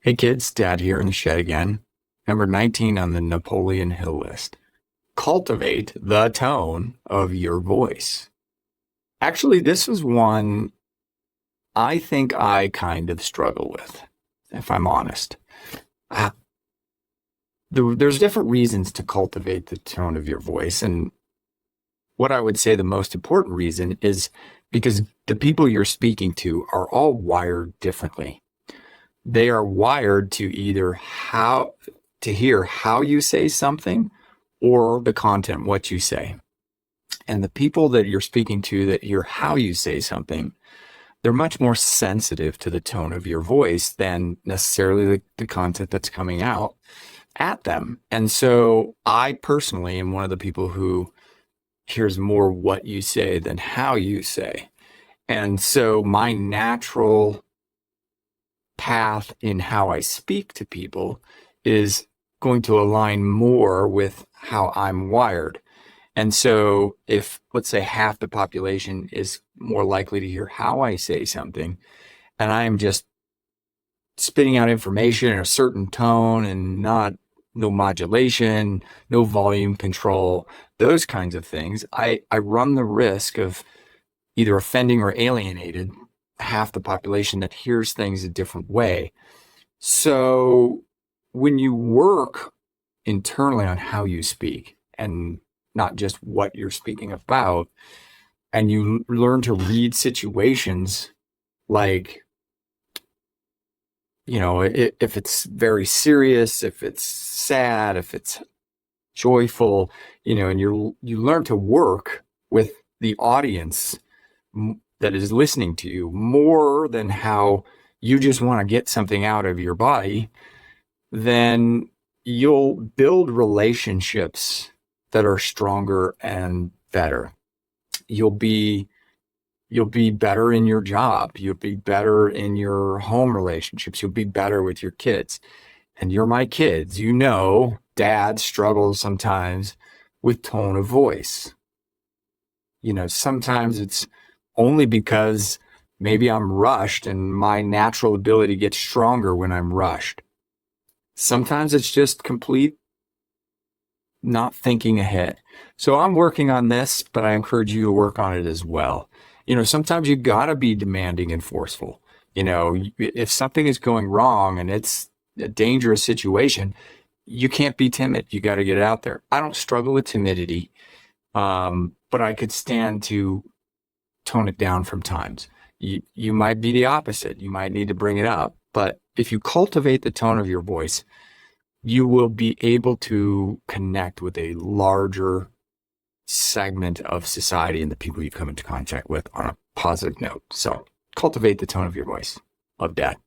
Hey kids, Dad here in the shed again. Number 19 on the Napoleon Hill list. Cultivate the tone of your voice. Actually, this is one I think I kind of struggle with, if I'm honest. Uh, there's different reasons to cultivate the tone of your voice. And what I would say the most important reason is because the people you're speaking to are all wired differently. They are wired to hear how you say something or the content, what you say. And the people that you're speaking to that hear how you say something, they're much more sensitive to the tone of your voice than necessarily the content that's coming out at them. And so I personally am one of the people who hears more what you say than how you say. And so my natural path in how I speak to people is going to align more with how I'm wired. And so if, let's say, half the population is more likely to hear how I say something, and I am just spitting out information in a certain tone and no modulation, no volume control, those kinds of things, I run the risk of either offending or alienated half the population that hears things a different way. So when you work internally on how you speak and not just what you're speaking about, and you learn to read situations like, if it's very serious, if it's sad, if it's joyful, and you learn to work with the audience that is listening to you more than how you just want to get something out of your body, then you'll build relationships that are stronger and better. You'll be better in your job. You'll be better in your home relationships. You'll be better with your kids. And you're my kids. Dad struggles sometimes with tone of voice. Sometimes it's only because maybe I'm rushed and my natural ability gets stronger when I'm rushed. Sometimes it's just complete not thinking ahead. So I'm working on this, but I encourage you to work on it as well. Sometimes you gotta be demanding and forceful. If something is going wrong and it's a dangerous situation, you can't be timid. You got to get it out there. I don't struggle with timidity, but I could stand to tone it down from times. You might be the opposite. You might need to bring it up. But if you cultivate the tone of your voice, you will be able to connect with a larger segment of society and the people you come into contact with on a positive note. So cultivate the tone of your voice. Love, Dad.